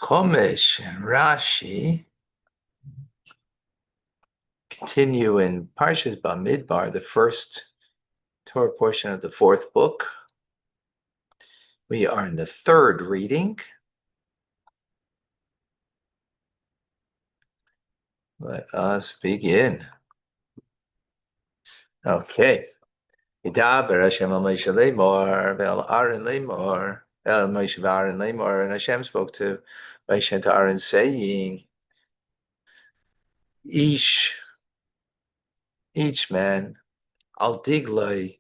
Chomesh and Rashi continue in Parshas Bamidbar, the first Torah portion of the fourth book. We are in the third reading. Let us begin. Okay. Yidaber Hashem al Moshe lemor, ve'al Aaron lemor, el Moshe v'Aaron lemor, and Hashem spoke to Moshe and to Aaron, saying, each man, al digloi,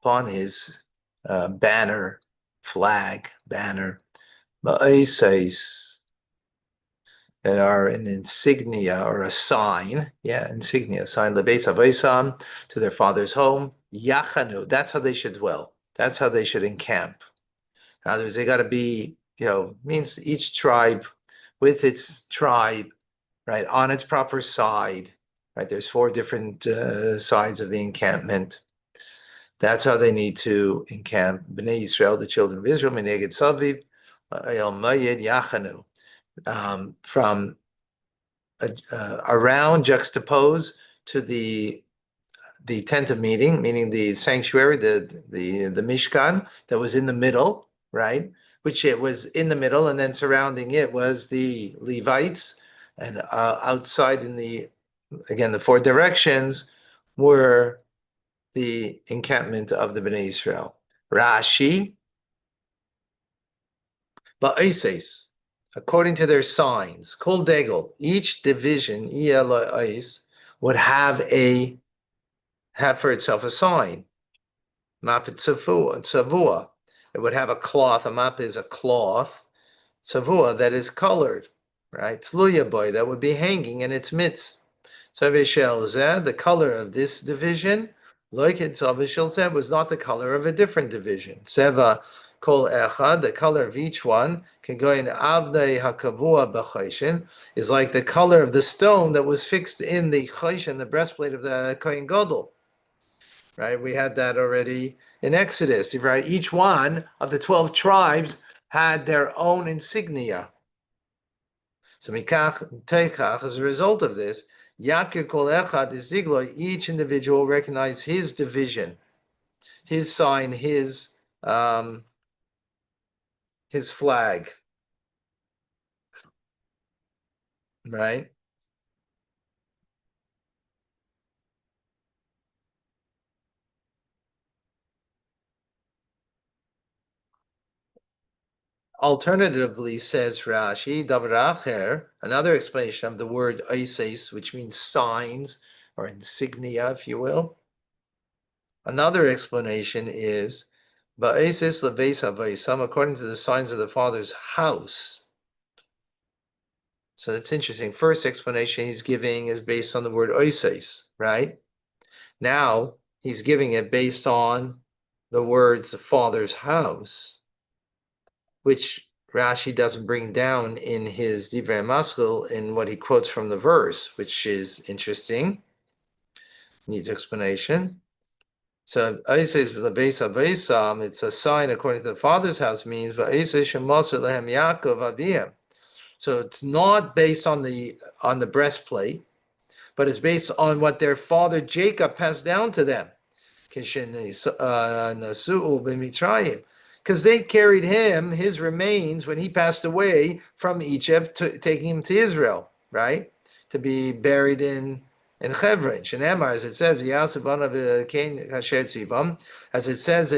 upon his banner, flag, banner, ma'asais, that are an insignia or a sign, insignia, sign, lebeis avaisam, to their father's home, yachanu, that's how they should dwell, that's how they should encamp. In other words, they got to be, means each tribe with its tribe, right, on its proper side, right, there's 4 different sides of the encampment. That's how they need to encamp. Bnei Yisrael, the children of Israel, Meneged Saviv, El Mayed Yachanu, from around, juxtapose to the tent of meeting, meaning the sanctuary, the Mishkan that was in the middle, right? Which it was in the middle, and then surrounding it was the Levites, and outside in the 4 directions were the encampment of the Bnei Israel. Rashi, Ba'ases, according to their signs, Kol Degel, each division, would have for itself a sign. Mapit Savua. It would have a cloth. A map is a cloth. Savua, that is colored, right? Tluya boy, that would be hanging in its midst. Savishel Zed, the color of this division, like it Savishel Zed, was not the color of a different division. Seva Kol Echad, the color of each one, can go in Avnei Hakavua B'Chayshin, is like the color of the stone that was fixed in the Chayshin, the breastplate of the Kohen Gadol. Right, we had that already in Exodus. Right, each one of the 12 tribes had their own insignia. So Mikach Teichach, as a result of this, Yakir Kol Echad is Zigloi, each individual recognized his division, his sign, his flag. Right? Alternatively, says Rashi, Davracher, another explanation of the word Isis, which means signs or insignia, if you will. Another explanation is Ba'asis lebeis havaisam, according to the signs of the father's house. So that's interesting. First explanation he's giving is based on the word oises, right? Now he's giving it based on the words the father's house, which Rashi doesn't bring down in his Divrei Maskil in what he quotes from the verse, which is interesting. Needs explanation. So Isis lebeis havaisam, it's a sign according to the father's house means, but Isis shemoser lehem Yaakov abiyam. So it's not based on the breastplate, but it's based on what their father Jacob passed down to them. Because they carried him, his remains, when he passed away from Egypt, taking him to Israel, right? To be buried in Hebron. Shenemar, as it says, as it says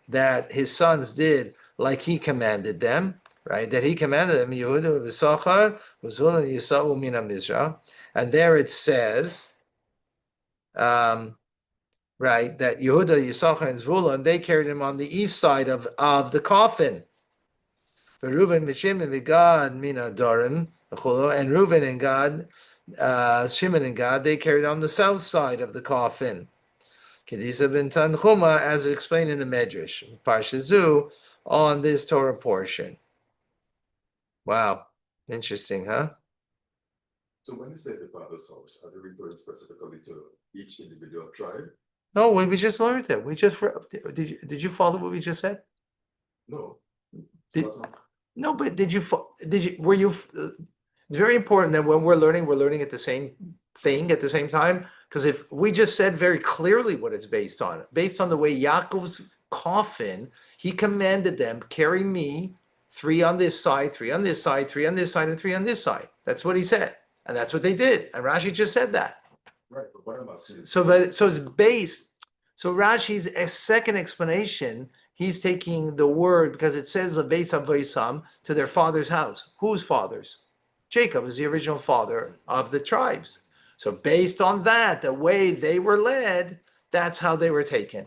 that his sons did like he commanded them, right? That he commanded them, Yehuda v'Sachar v'Zulun Yisau mina Mizrah, and there it says, right, that Yehuda, Yisachar, and Zvulun, they carried him on the east side of the coffin. But Reuben, Shimon, and Gad, mina Dorim, and Reuben and Gad, Shimon and Gad, they carried on the south side of the coffin. Kedisa ben Tanchuma, as explained in the Medrash, Parshazu, on this Torah portion. Wow, interesting, huh? So when you say the father's house, are they referring specifically to each individual tribe? No, we just learned it. We just did you follow what we just said? No. Did, No, but were you, it's very important that when we're learning at the same thing at the same time. Because if we just said very clearly what it's based on the way Yaakov's coffin, he commanded them, carry me 3 on this side, 3 on this side, 3 on this side, and 3 on this side. That's what he said. And that's what they did. And Rashi just said that. Right, but what I'm asking is. So it's based. So Rashi's a second explanation, he's taking the word because it says a base of Vaisam to their father's house. Whose fathers? Jacob is the original father of the tribes. So based on that, the way they were led, that's how they were taken.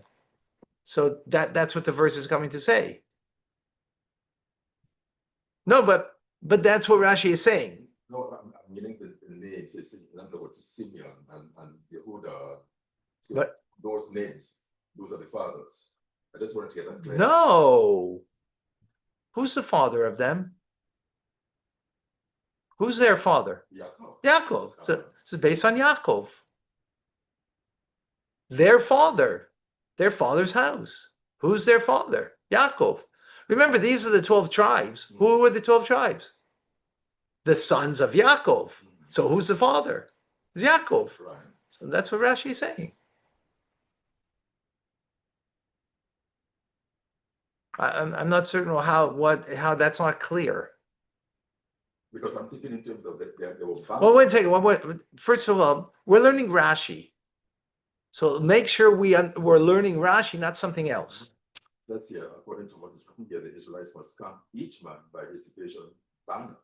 So that's what the verse is coming to say. No, but that's what Rashi is saying. No, I'm meaning the names. It's, in other words, Simeon and Yehuda. So But those names, those are the fathers. I just wanted to get that clear. no. Who's the father of them? Who's their father? Yaakov. Yaakov. So this is based on Yaakov. Their father's house. Who's their father? Yaakov. Remember, these are the 12 tribes. Who were the 12 tribes? The sons of Yaakov. So who's the father? It's Yaakov. Right. So that's what Rashi is saying. I'm not certain how that's not clear. Because I'm thinking in terms of that they were bound. Well, wait a second. First of all, we're learning Rashi. So make sure we're learning Rashi, not something else. That's here, according to what is written here, the Israelites must come, each man by his division banner,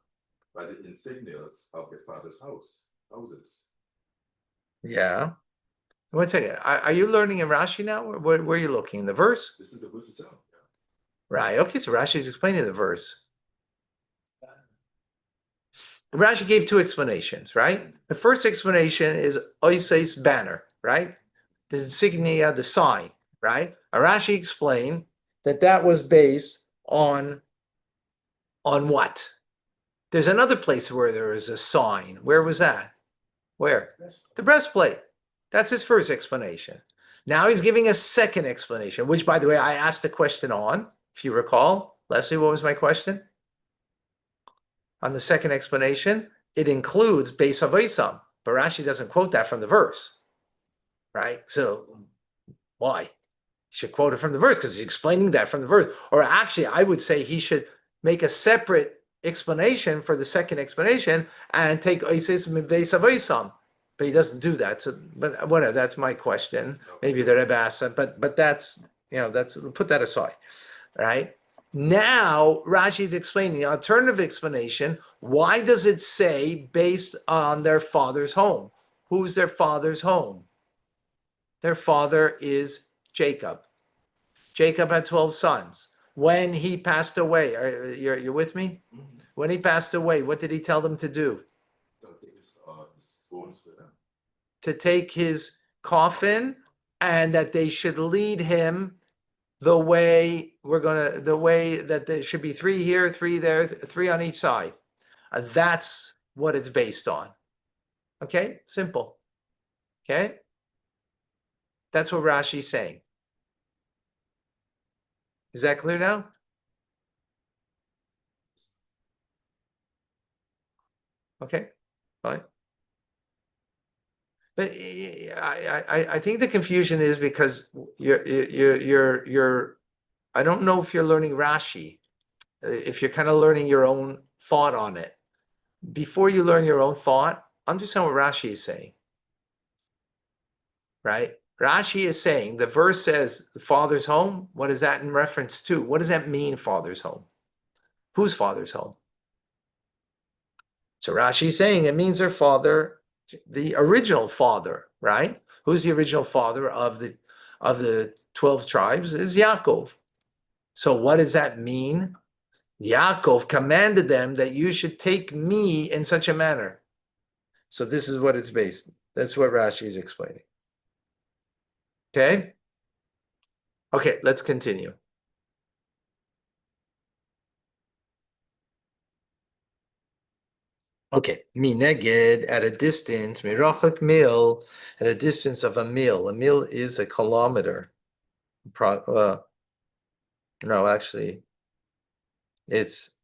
by the insignias of the father's houses. Yeah. Wait a second. Are you learning in Rashi now? Where are you looking? In the verse? This is the verse itself. Yeah. Right. Okay, so Rashi is explaining the verse. Rashi gave 2 explanations, right? The first explanation is Oisei's banner, right? The insignia, the sign, right? Rashi explained that was based on what? There's another place where there is a sign. Where was that? Where? The breastplate. That's his first explanation. Now he's giving a second explanation, which, by the way, I asked a question on, if you recall. Leslie, what was my question? On the second explanation, it includes Beis Havaisam, but Rashi doesn't quote that from the verse, right? So why? He should quote it from the verse because he's explaining that from the verse. Or actually, I would say he should make a separate explanation for the second explanation and take Oisis Beis Havaisam. But he doesn't do that. So, but whatever, that's my question. Maybe the Rebbe asked that, but that's, put that aside, right? Now Rashi is explaining the alternative explanation. Why does it say based on their father's home? Who's their father's home? Their father is Jacob. Jacob had 12 sons. When he passed away, you're with me? Mm-hmm. When he passed away, what did he tell them to do? His bones with them. To take his coffin and that they should lead him the way that there should be 3 here, 3 there, 3 on each side. That's what it's based on. Okay, simple. Okay, that's what Rashi's saying. Is that clear now? Okay, fine. But I think the confusion is because you're I don't know if you're learning Rashi, if you're kind of learning your own thought on it. Before you learn your own thought, understand what Rashi is saying, right? Rashi is saying the verse says the father's home. What is that in reference to? What does that mean, father's home? Whose father's home? So Rashi is saying it means their father, the original father, right? Who's the original father of the 12 tribes? Is Yaakov. So what does that mean? Yaakov commanded them that you should take me in such a manner. So this is what it's based. That's what Rashi is explaining. Okay? Okay, let's continue. Okay, mineged, at a distance, mirachak mil, at a distance of a mil. A mil is a kilometer. No, actually, it's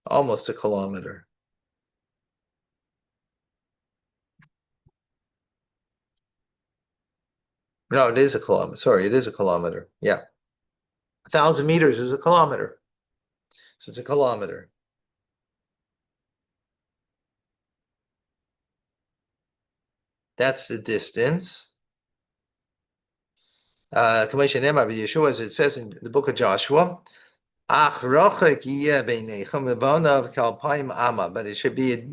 Almost a kilometer. No, it is a kilometer. Sorry, it is a kilometer. Yeah. 1,000 meters is a kilometer. So it's a kilometer. That's the distance. Yeshua, as it says in the book of Joshua, but it should be a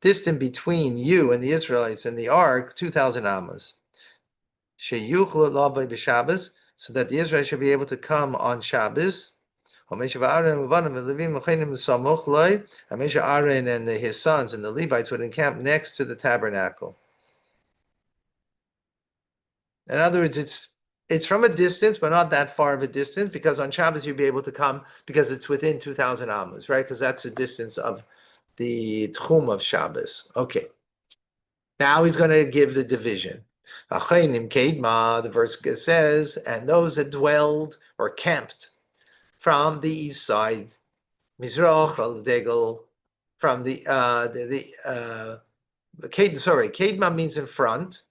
distance between you and the Israelites and the ark, 2,000 amas. So that the Israelites should be able to come on Shabbos. And Aaron and his sons and the Levites would encamp next to the tabernacle. In other words, it's from a distance, but not that far of a distance, because on Shabbos you'd be able to come because it's within 2,000 amos, right? Because that's the distance of the tchum of Shabbos. Okay. Now he's going to give the division. The verse says, and those that dwelled or camped from the east side, Mizrach al Degel, from Kedma means in front,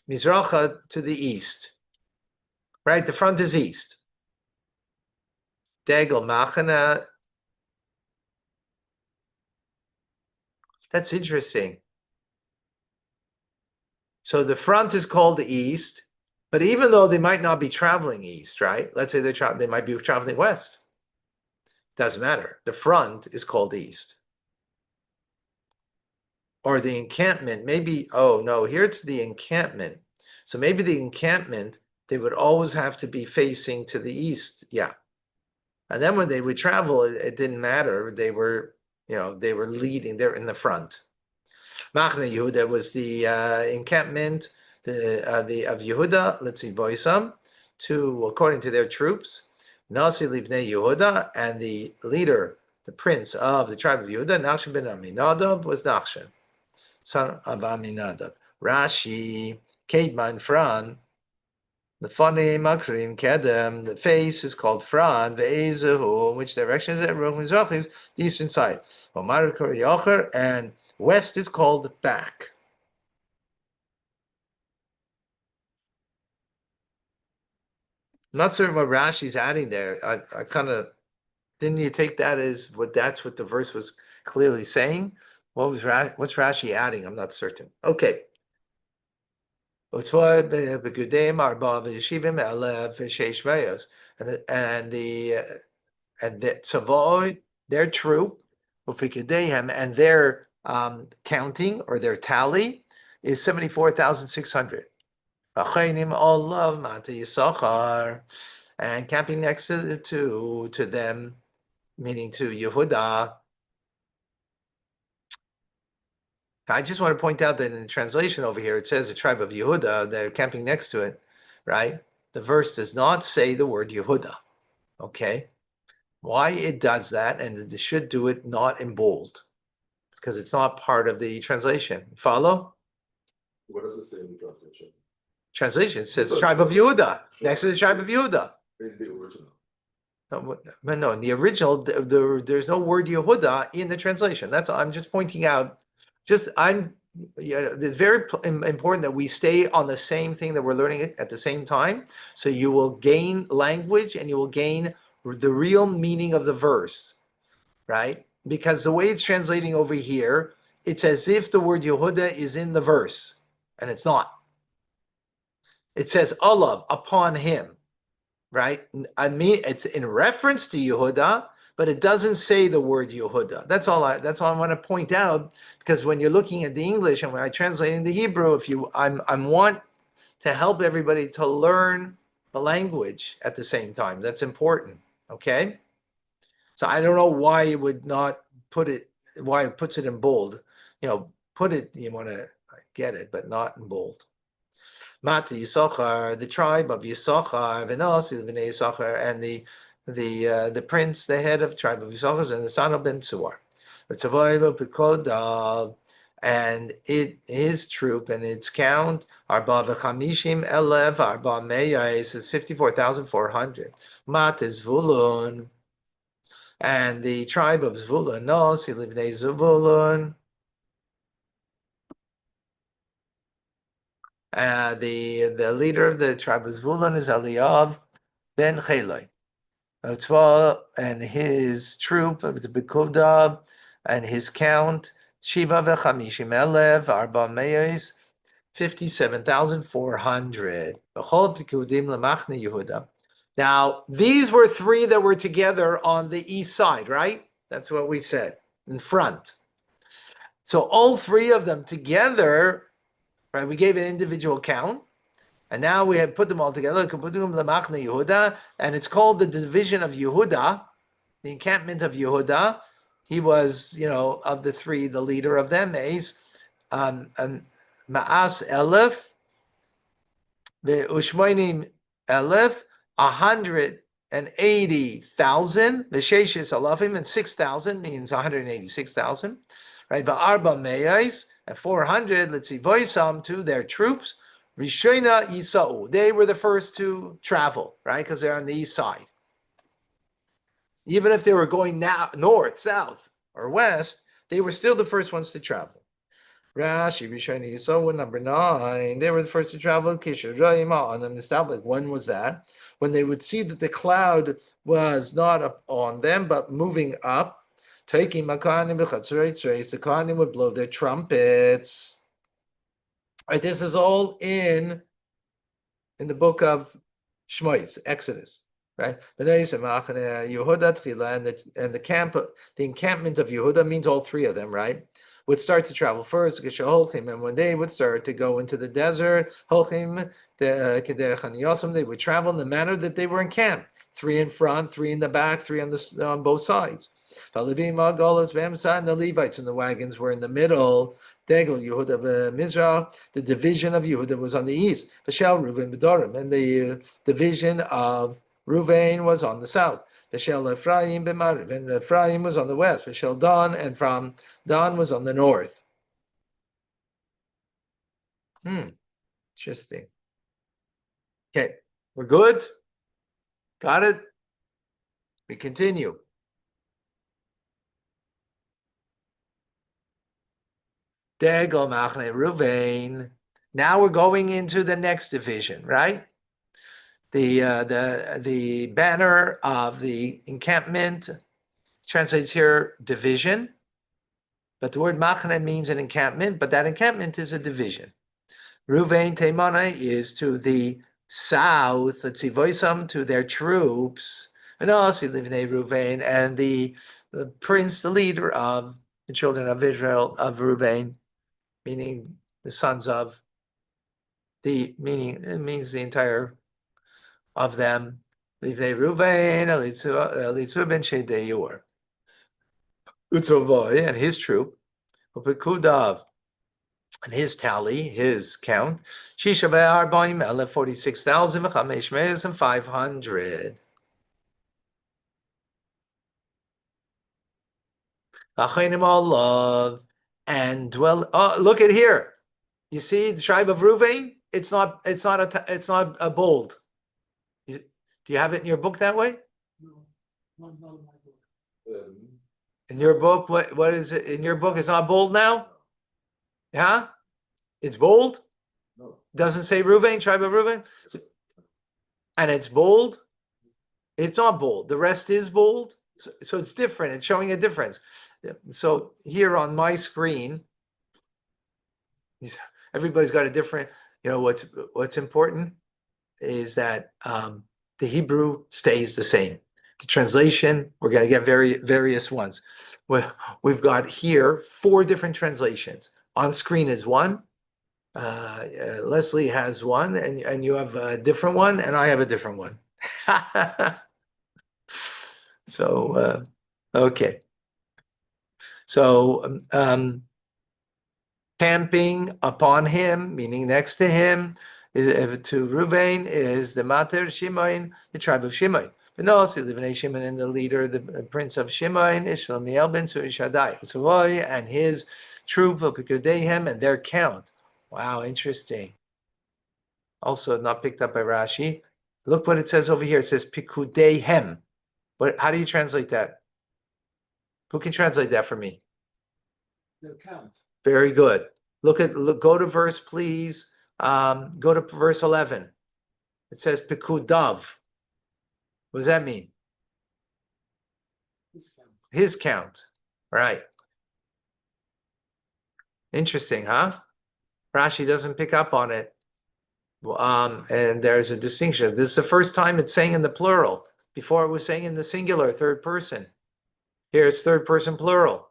Mizracha to the east, right? The front is east. Degel Machana. That's interesting. So the front is called the east, but even though they might not be traveling east, right? Let's say they might be traveling west. Doesn't matter. The front is called east. Or the encampment, maybe, oh no, here it's the encampment. So maybe the encampment, they would always have to be facing to the east. Yeah. And then when they would travel, it didn't matter. They were leading, they're in the front. Machne Yehuda was the encampment of Yehuda, let's see, Boisam, according to their troops. Nasi Libnei Yehuda, and the leader, the prince of the tribe of Yehuda, Nachshon ben Aminadab, was Nachshon, son of Aminadab. Rashi, Kedma in front, the Fane Makrim Kedem, the face is called front, Ve'ezehu, which direction is it? The eastern side. And west is called back. I'm not certain what Rashi's adding there. I kind of, didn't you take that as that's what the verse was clearly saying? What's Rashi adding? I'm not certain. Okay. And the Tzavoi, their troop, and their counting or their tally is 74,600. All love Mata Yisachar, and camping next to them, meaning to Yehuda. I just want to point out that in the translation over here, it says the tribe of Yehuda, they're camping next to it, right? The verse does not say the word Yehuda, okay? Why it does that, and it should do it not in bold, because it's not part of the translation. Follow? What does it say in the translation? Translation says tribe of Yehuda, next to the tribe of Yehuda. In the original. No, in the original, there's no word Yehuda in the translation. That's I'm just pointing out. It's very important that we stay on the same thing that we're learning at the same time. So you will gain language and you will gain the real meaning of the verse, right? Because the way it's translating over here, it's as if the word Yehuda is in the verse, and it's not. It says Olav, upon him, right? I mean, it's in reference to Yehuda, but it doesn't say the word Yehuda. That's all I want to point out, because when you're looking at the English and when I translate in the Hebrew, I want to help everybody to learn the language at the same time. That's important. Okay. So I don't know why it would not why it puts it in bold. Put it, you want to get it, but not in bold. Mata Yisachar, the tribe of Yisachar, Venasi, the Bnei Yisachar, and the prince, the head of the tribe of Yisachar, and the son of Ben Suar. And his troop and its count, Arba v'chamishim elev, Arba meyais, is 54,400. Mat is Zvulun. And the tribe of Zvulun, Nos, Livnei Zvulun. The leader of the tribe of Zvulun is Eliav ben Cheloi. And his troop of the Bikuda and his count, Shiva v'chamishim elev, arba meis, 57,400. Now, these were three that were together on the east side, right? That's what we said, in front. So all three of them together, right? We gave an individual count. And now we have put them all together, and it's called the division of Yehuda, the encampment of Yehuda. He was, of the three, the leader of them. Ma'as Elef, the Ushmoinim Elef, 180,000. The Sheshis Alafim, and 6,000 means 186,000. Right? But Arba Me'ais, and 400, let's see, Voisam to their troops. Rishona Yisau. They were the first to travel, right? Because they're on the east side. Even if they were going now north, south, or west, they were still the first ones to travel. Rashi, Rishona Yisau, number 9. They were the first to travel. When was that? When they would see that the cloud was not up on them, but moving up. Taking Makanim b'chatzrei, the Kohanim would blow their trumpets. Right, this is all in the book of Shmois, Exodus, right? And the encampment of Yehuda means all three of them, right? Would start to travel first, and when they would start to go into the desert, they would travel in the manner that they were encamped. 3 in front, 3 in the back, 3 on both sides. And the Levites in the wagons were in the middle. Degel Yehuda Mizrah, the division of Yehuda was on the east. Vashel Reuven Bedorim, and the division of Reuven was on the south. Vashel Ephraim B'Mariv, and Ephraim was on the west. Vashel Dan, and from Dan was on the north. Interesting. Okay, we're good? Got it? We continue. Degel Machne Ruvain. Now we're going into the next division, right? The banner of the encampment translates here division, but the word Machne means an encampment, but that encampment is a division. Ruvain Teimana is to the south, let's see, Voisam to their troops, and also Livnei Ruvain, and the prince, the leader of the children of Israel, of Ruvain, meaning the sons of it means the entire of them. Livnei Ruvain, Elitzur ben Shedeur, Utzovoy, and his troop, Upekudav, and his tally, his count, Shisha be'arbaim elef 46,500. Achainim Allah, and dwell. Oh, look at here. You see the tribe of Ruvain? It's not a bold. Do you have it in your book that way? Um, In your book, what is it? In your book, it's not bold now? Huh? It's bold? No. Doesn't say Ruvain, tribe of Ruvain? And it's bold? It's not bold. The rest is bold. So it's different. It's showing a difference. So here on my screen, everybody's got a different, what's important is that the Hebrew stays the same. The translation, we're going to get various ones. We've got here 4 different translations. On screen is one. Leslie has one, and you have a different one, and I have a different one. So, okay. So, camping upon him, meaning next to him, to Ruvain is the Mater Shimon, the tribe of Shimon. But also Livnei Shimon, and the leader, the prince of Shimon, is Shlomiel ben Surishadai, and his troop of Pikudehem and their count. Wow, interesting. Also not picked up by Rashi. Look what it says over here. It says Pikudehem. How do you translate that? Who can translate that for me? The count. Very good. Go to verse, please. Go to verse 11. It says Pikudav. What does that mean? His count. His count. Right. Interesting, huh? Rashi doesn't pick up on it. And there's a distinction. This is the first time it's saying in the plural. Before it was saying in the singular, third person. Here it's third person plural.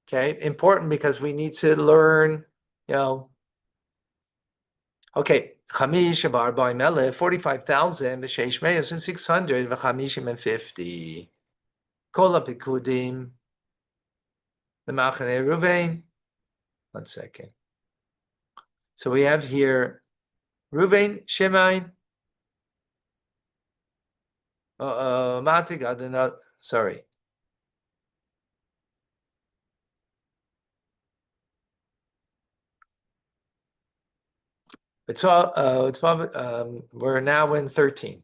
Okay, important because we need to learn, okay, Chamish bar by Mele, 45,000, B'sheish Meos, and 600, V'chamishim and 50. Kol Pikudim, the Machane Ruvain. 1 second. So we have here Ruvain, Shimon, Matig, sorry. We're now in 13.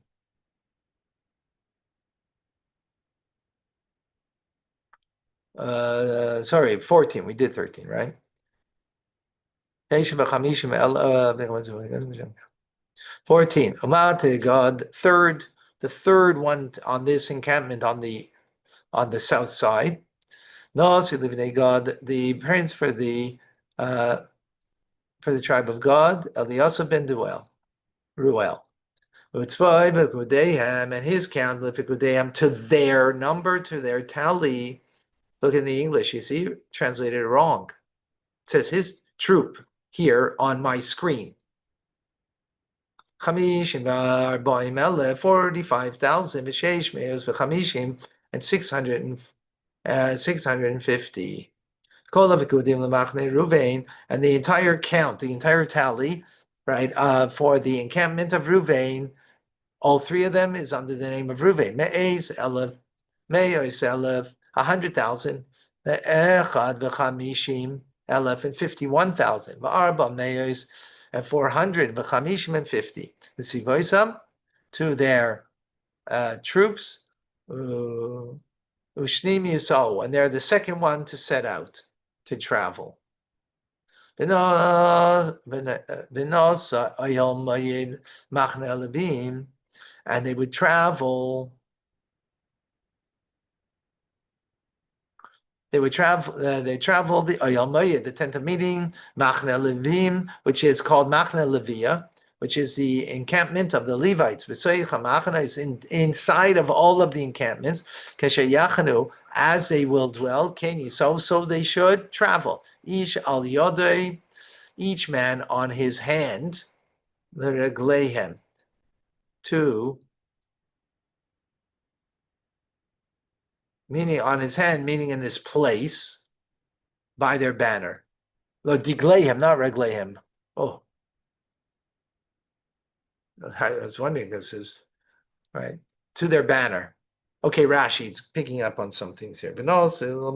Sorry, 14. We did 13, right? 14. God, the third one on this encampment on the south side. God, the prince for the tribe of God, Eliasa ben Ruel. And his count to their number, to their tally. Look in the English, you see, translated wrong. It says his troop here on my screen. 45,000 and 650. And the entire count, the entire tally, right, for the encampment of Ruvain, all three of them is under the name of Ruvain. Me'ez Elef, Me'ez Elef, 100,000, Echad v'chamishim Elef, and 51,000, V'arba Me'ez, and 400, v'chamishim and 50. The Sivoisam to their troops, Ushnim Yusau, and they're the second one to set out to travel. And they would travel. They traveled the Oyel Moed, the tent of meeting, Machne Levim, which is called Machne Levia, which is the encampment of the Levites. Machne is inside of all of the encampments. As they will dwell, so they should travel. Ish al yodei, each man on his hand, l'regleihem, meaning on his hand, meaning in his place, by their banner. Digleihem, not regleihem. Oh, I was wondering if this is right to their banner. Okay, Rashi's picking up on some things here, but also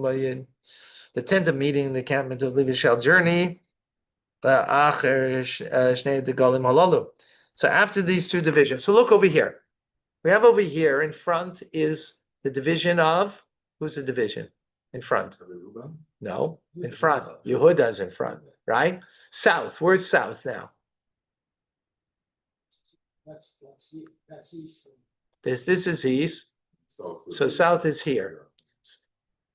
the tent of meeting, the encampment of Levi shall journey. So after these two divisions, so look over here. We have over here in front is the division of, who's the division in front? No, in front. Yehuda is in front, right? South. Where's south now? That's east. This is east. So south is here.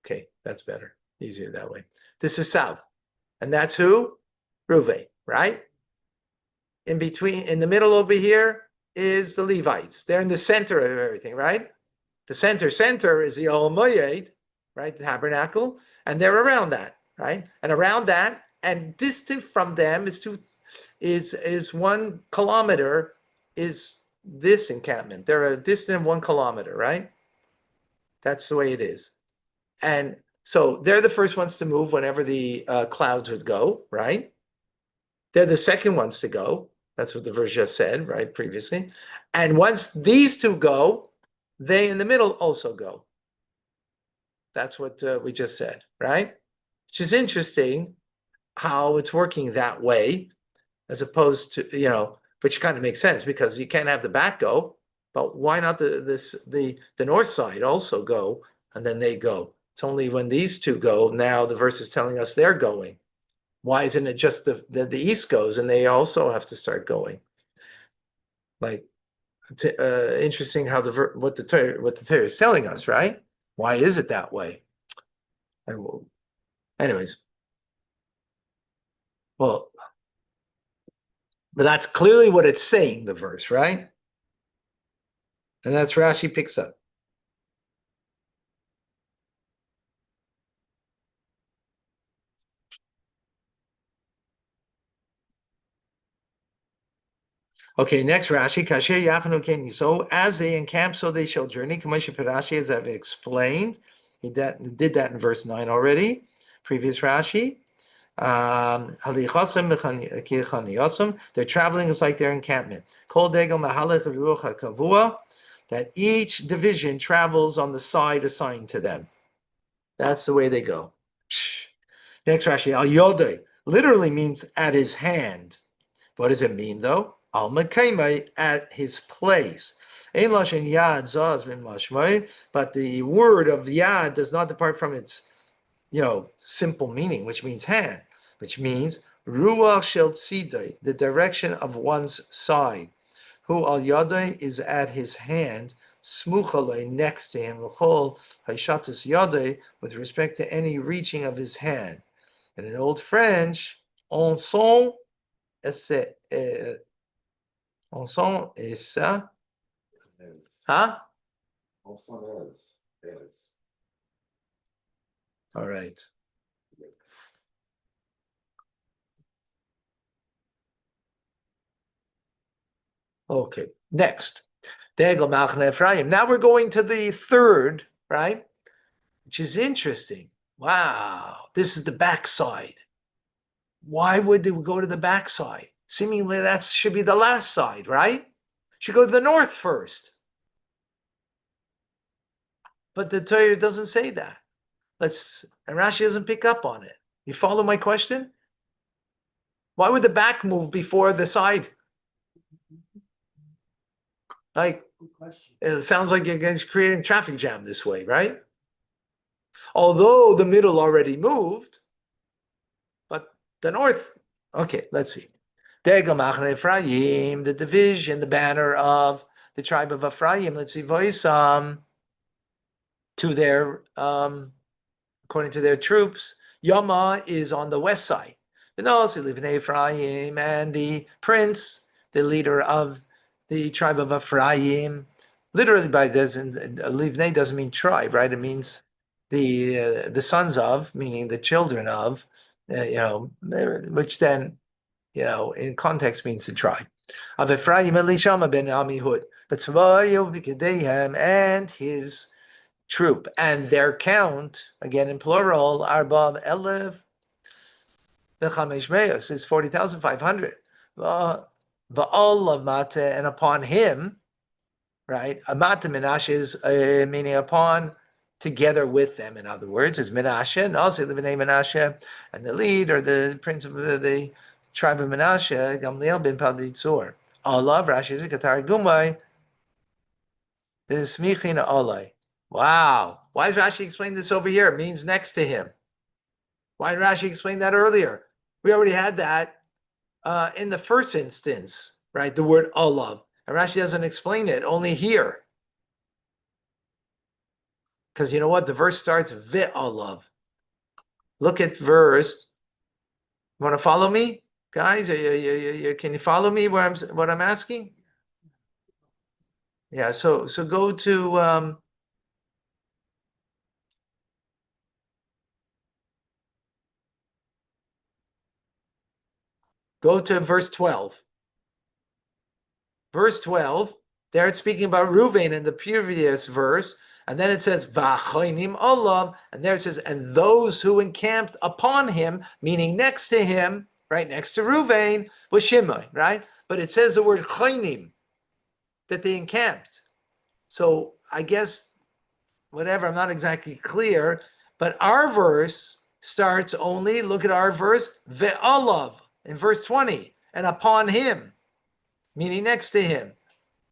Okay, that's better. Easier that way. This is south. And that's who? Reuven, right? In between, in the middle over here is the Levites. They're in the center of everything, right? The center is the Ohel Moed, right? The tabernacle, and they're around that, right? And around that, and distant from them is 1 kilometer is this encampment. They're a distant 1 kilometer, right? That's the way it is. And so they're the first ones to move whenever the clouds would go, right? They're the second ones to go. That's what the verse just said, right, previously. And once these two go, they in the middle also go. That's what we just said, right? Which is interesting how it's working that way, as opposed to, which kind of makes sense because you can't have the back go, But why not the north side also go, and then they go? It's only when these two go, now the verse is telling us they're going. Why isn't it just the east goes and they also have to start going? Like, interesting how what the Torah is telling us, right? Why is it that way? Anyways, well, but that's clearly what it's saying, the verse, right? And that's Rashi picks up. Okay, next Rashi, Kasher Yachanu Keni. So as they encamp, so they shall journey. Kamashi Parashi, as I've explained, he did that in verse 9 already. Previous Rashi. They're traveling is like their encampment. That each division travels on the side assigned to them. That's the way they go. Next Rashi, Al Yodai literally means at his hand. What does it mean though? Al Mekaimai, at his place. Ein Lashon Yad Zaz min Mashmai, but the word of Yad does not depart from its simple meaning, which means hand, which means Ruach Shel Tzidai, the direction of one's side. Who Al Yadai is at his hand, Smuchalei, next to him, L'chol Haishatus Yadai, with respect to any reaching of his hand. And in Old French, on son essa, huh? All right. Okay, next. Now we're going to the third, right? Which is interesting. Wow, this is the backside. Why would they go to the backside? Seemingly that should be the last side, right? Should go to the north first. But the Torah doesn't say that. And Rashi doesn't pick up on it. You follow my question? Why would the back move before the side? Like, it sounds like you're creating traffic jam this way, right? Although the middle already moved, but the north, okay, let's see. Ephraim, the division, the banner of the tribe of Ephraim, let's see, Voisam, to their, according to their troops, Yama is on the west side. The Nasi live in Ephraim, and the prince, the leader of the tribe of Ephraim, literally by this, Livnei doesn't mean tribe, right? It means the sons of, meaning the children of, which then, in context means the tribe of Ephraim. Elishama ben Amihud, but Tzvayu v'kedehem, and his troop, and their count, again in plural, Arbav Elev v'chamesh meos, is 40,500. Va'ol of Mate, and upon him, right? Amata Menashe is meaning upon, together with them. In other words, is Menashe, and also the name Menashe, and the lead or the prince of the tribe of Menashe, Gamliel bin Paditzur. Allah, Rashi is Katar Gumai, is Smichin Olai. Wow. Why does Rashi explain this over here? It means next to him. Why did Rashi explain that earlier? We already had that in the first instance, right? The word Allah. And Rashi doesn't explain it, only here. Because you know what? The verse starts Ve'alav. Look at verse. You want to follow me? Guys, can you follow me what I'm asking? Yeah, so go to verse 12. Verse 12, there it's speaking about Reuven in the previous verse, and then it says V'achaynim Olam, and there it says, and those who encamped upon him, meaning next to him, right next to Reuven, was Shimei, right? But it says the word chaynim, that they encamped. So I guess whatever, I'm not exactly clear, but our verse starts only, look at our verse, Ve'alav in verse 20, and upon him, meaning next to him,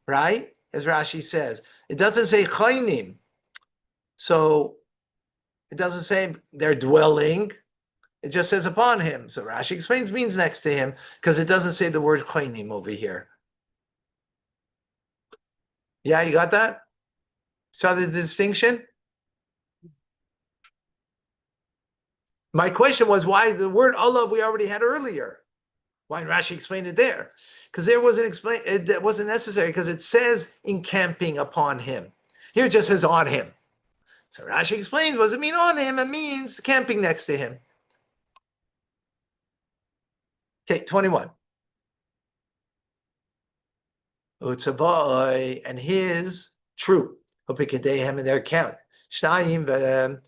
right? as Rashi says. It doesn't say chaynim. So it doesn't say they're dwelling. It just says upon him. So Rashi explains means next to him because it doesn't say the word chaynim over here. Yeah, you got that? Saw the distinction? My question was why the word Allah we already had earlier. Why Rashi explained it there? Because there wasn't explain. It wasn't necessary because it says encamping upon him. Here it just says on him. So Rashi explains, what does it mean on him? It means camping next to him. Okay, 21. Utzavoi and his troop, Upikadehem in their count. Shtayim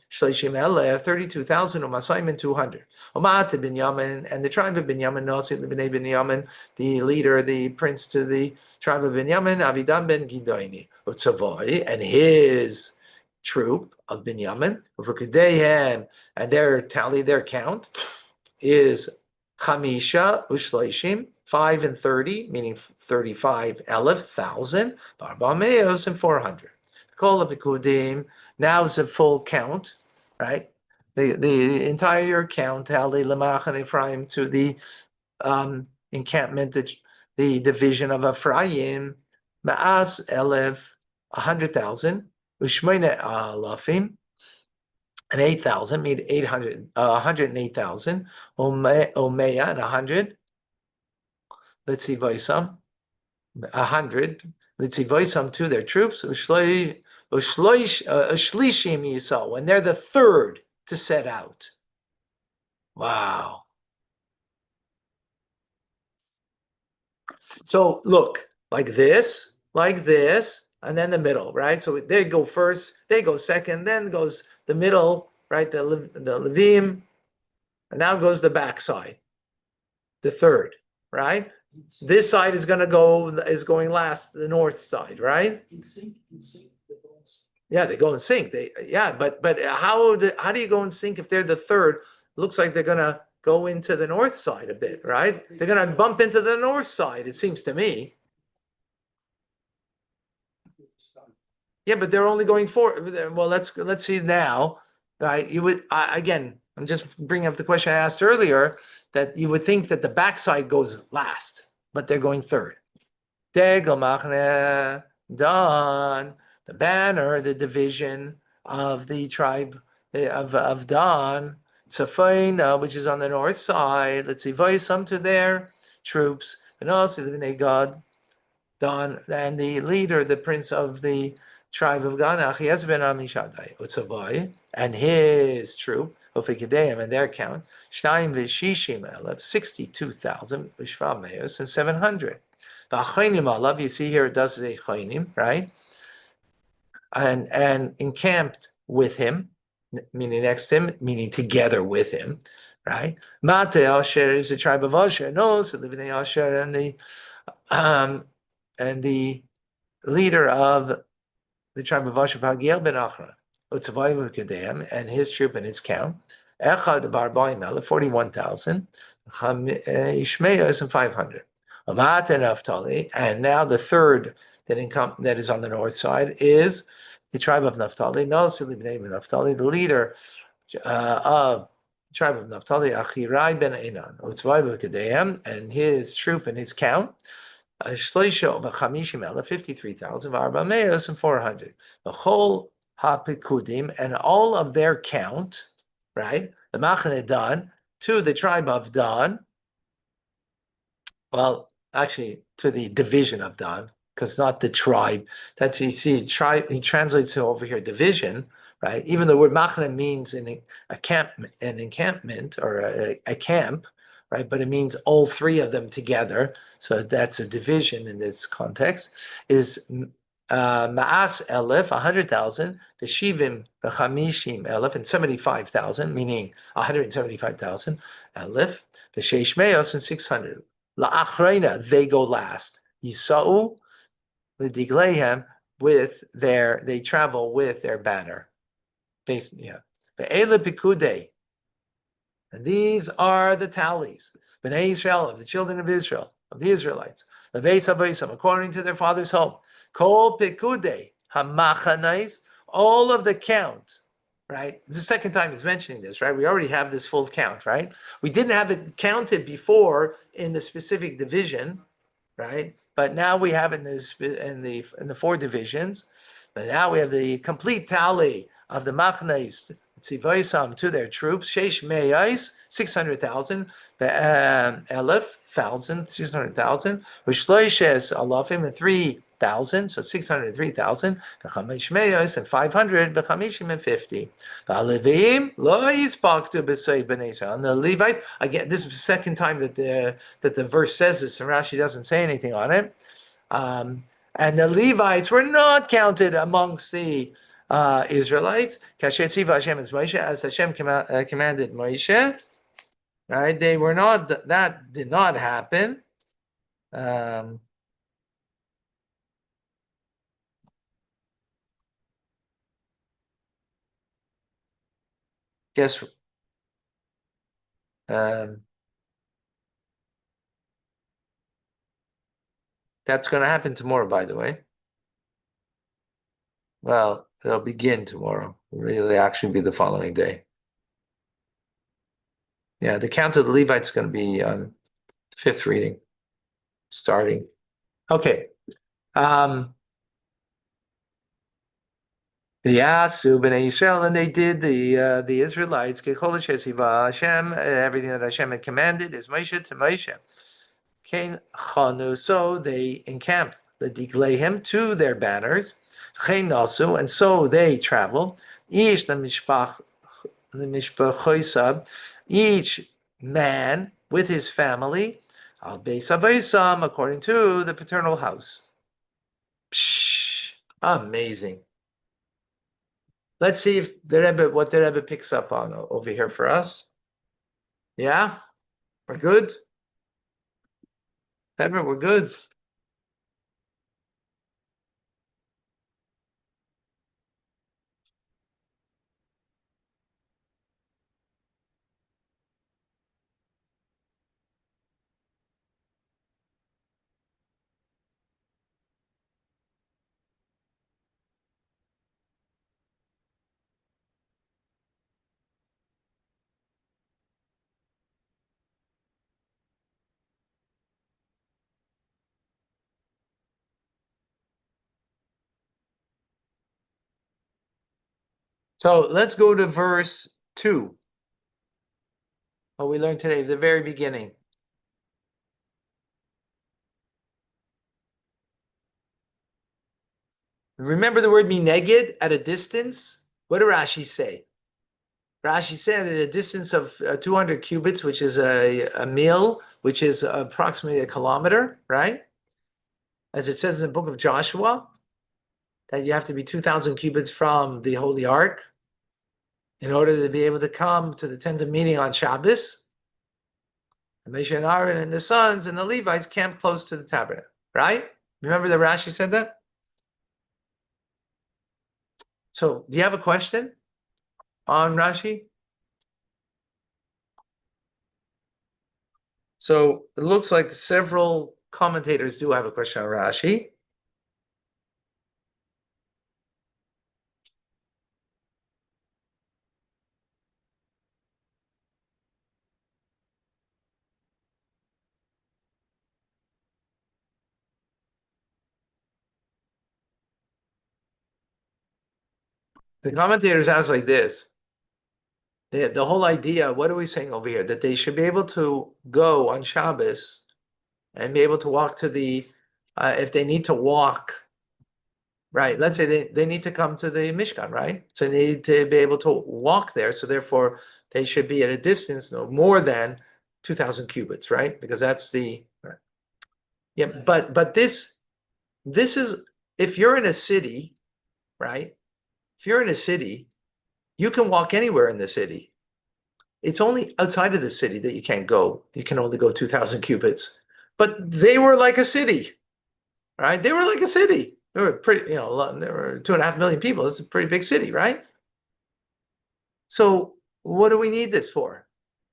32,000 Umasayim 200. Umat Binyamin and the tribe of Binyamin, Nasi B'nai Binyamin, the leader, the prince to the tribe of Binyamin, Avidan ben Gidoini. Utzavoi and his troop of Binyamin, Upikadehem and their tally, their count is Chamisha Ushleishim, 5 and 30, meaning 35,000, Barbameos and 400. Kol Pikudim, now is a full count, right? The entire count, Hali Lamach and Ephraim to the encampment, the division of Ephraim, Ma'as Elev, 100,000, Ushmeine Alafim, and 8,000, made 108,000, Omeya and 100. Let's see, Vaisam, 100. Let's see, Vaisam to their troops. Ushlishim Yisrael, when they're the third to set out. Wow. So look, like this, and then the middle, right? So they go first, they go second, then goes the middle, right? The Levim, and now goes the back side, the third, right? This side is going last, the north side, right? In sync, the bones. Yeah, they go in sync. But how do you go in sync if they're the third? Looks like they're gonna go into the north side a bit, right? They're gonna bump into the north side, it seems to me. Yeah, but they're only going forward. Well, let's see now, right? You would again. I'm just bringing up the question I asked earlier that you would think that the backside goes last, but they're going third. Degel Dan, the banner, the division of the tribe of Dan, Tzafain, which is on the north side. Let's see, Vaisam to their troops, and also the Bnei God, Dan, and the leader, the prince of the tribe of Gad, Achias ben Amishadai, Utzavai, and his troop, Ophikedeim, and their count, Shtayim v'shishim elef, 62,000, Ushva Meos, and 700. V'achaynim alav, you see here it does say chaynim, right? And encamped with him, meaning next to him, meaning together with him, right? Mate Asher is the tribe of Asher, no, so the Bnei Asher and the leader of the tribe of Asher, Hagiel ben Achra, Utzavai v'Kedeim, and his troop and its count, Echad Barbaim 41,000, Ishmael and 500. Amat and Naphtali, and now the third that is on the north side is the tribe of Naphtali. Nosili b'nei Naphtali, the leader of the tribe of Naphtali, Achirai ben Enan, Utzvai v'Kedeim, and his troop and his count, Shloisho b'Chamishim 53,000, V'Arbameos and 400. The whole Hapikudim and all of their count, right? The Machane Dan to the tribe of Dan. Well, actually, to the division of Dan, because not the tribe. That's you see, tribe. He translates it over here division, right? Even the word Machane means an encampment or a camp, right? But it means all three of them together. So that's a division in this context. Is Ma'as Elef, 100,000, the Shivim, the Chamishim Elef, and 75,000, meaning 175,000 Elef, the Sheshmeos, and 600. La'achreina, they go last. Yisa'u, the Diglehem, they travel with their banner. Basically, yeah. Ve'ele Pikudei, and these are the tallies. Bnei Israel, of the children of Israel, of the Israelites. according to their father's home. Kol pikude hamachanais, all of the count, right? It's the second time he's mentioning this, right? We already have this full count, right? We didn't have it counted before in the specific division, right? But now we have it in the four divisions. But now we have the complete tally of the machnes tzivoisam to their troops. Sheish meyais, 600,000, elef, 600,000, Ushloishes alafim, and 3,000, so 603,000, Bechamish meyais, and 500, Bechamishim, and 50. Ba'alevim lo yispaktu b'sei b'nei Israel. And the Levites, again, this is the second time that the verse says this, and Rashi doesn't say anything on it. And the Levites were not counted amongst the Israelites. As Hashem commanded Moshe, right? They were not. That did not happen. Guess. That's going to happen tomorrow, by the way. Well, it'll begin tomorrow. It'll really actually be the following day. Yeah, the count of the Levites is going to be on fifth reading, starting. Okay. The Yasu b'nei Yisrael, and they did the Israelites Hashem, everything that Hashem had commanded is Moshe to Moshe. Kain chanu, so they encamped the digleim to their banners. Chain nasu, and so they traveled. Ish the mishpach each man with his family, al beis abayisam, according to the paternal house. Psh, amazing. Let's see if what the Rebbe picks up on over here for us. Yeah, we're good. Rebbe, we're good. So let's go to verse 2. What we learned today, the very beginning. Remember the word mineged, at a distance? What did Rashi say? Rashi said at a distance of 200 cubits, which is a mil, which is approximately a kilometer, right? As it says in the book of Joshua, that you have to be 2,000 cubits from the Holy Ark in order to be able to come to the tent of meeting on Shabbos. And Moshe and Aaron and the sons and the Levites camped close to the tabernacle, right? Remember that Rashi said that? So, do you have a question on Rashi? So, it looks like several commentators do have a question on Rashi. The commentators ask like this. The whole idea, what are we saying over here? That they should be able to go on Shabbos and be able to walk to the, if they need to walk, right? Let's say they need to come to the Mishkan, right? So they need to be able to walk there. So therefore, they should be at a distance no more than 2,000 cubits, right? Because that's the, yeah. But this is, if you're in a city, right? If you're in a city, you can walk anywhere in the city. It's only outside of the city that you can't go. You can only go 2,000 cubits. But they were like a city, right? They were like a city. They were pretty, there were 2.5 million people. It's a pretty big city, right? So what do we need this for?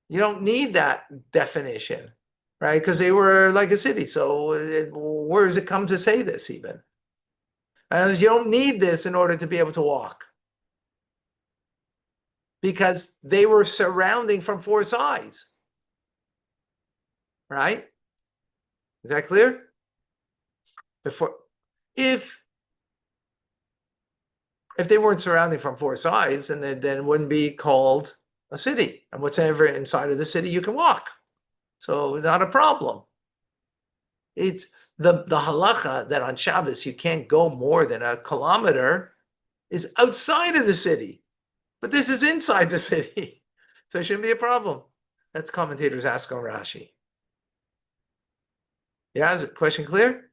You don't need that definition. right? Because they were like a city. So where does it come to say this even? And you don't need this in order to be able to walk. Because they were surrounding from four sides. Right? Is that clear? If they weren't surrounding from four sides, and then it wouldn't be called a city. And whatever inside of the city, you can walk. So not a problem. It's the halacha that on Shabbos you can't go more than a kilometer is outside of the city. But this is inside the city. So it shouldn't be a problem. That's commentators ask on Rashi. Yeah, is the question clear?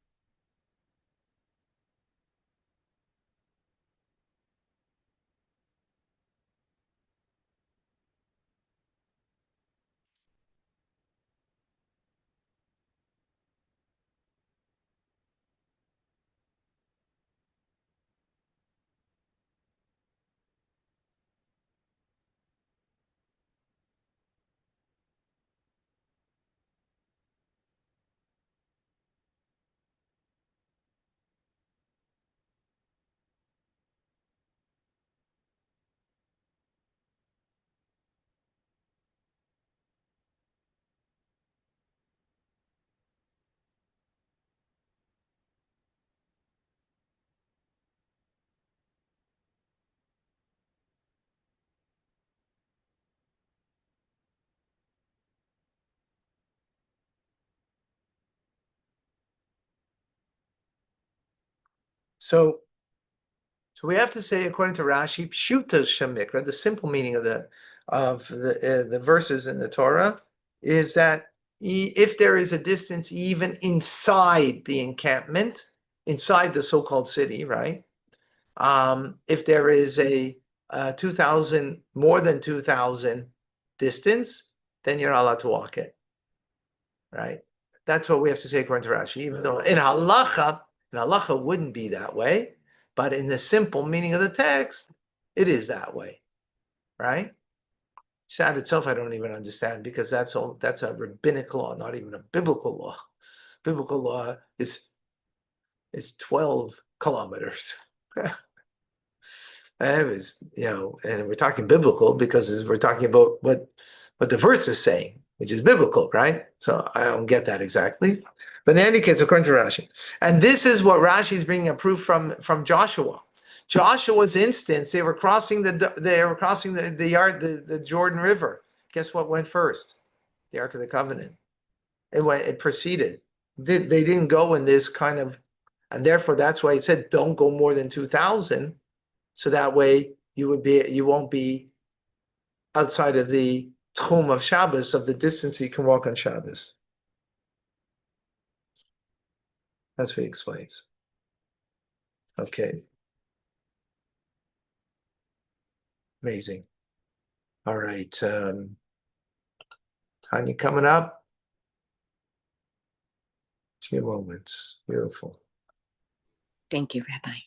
So we have to say, according to Rashi, Pshuta Shamikra, the simple meaning of the verses in the Torah is that if there is a distance even inside the encampment, inside the so-called city, right? If there is a 2,000, more than 2,000 distance, then you're not allowed to walk it, right? That's what we have to say according to Rashi, even though in halacha wouldn't be that way, but in the simple meaning of the text, it is that way, right? Shad itself, I don't even understand because that's a rabbinic law, not even a biblical law. Biblical law is 12 kilometers. And it was, and we're talking biblical because we're talking about what the verse is saying, which is biblical, right? So I don't get that exactly. But in any case, according to Rashi, and this is what Rashi is bringing a proof from Joshua. Joshua's instance, they were crossing the Jordan River. Guess what went first? The Ark of the Covenant. It proceeded. They didn't go in this kind of, and therefore that's why he said don't go more than 2,000. So that way you won't be outside of the tchum of Shabbos, of the distance you can walk on Shabbos. That's what he explains. Okay. Amazing. All right. Tanya coming up. Few moments. Beautiful. Thank you, Rabbi.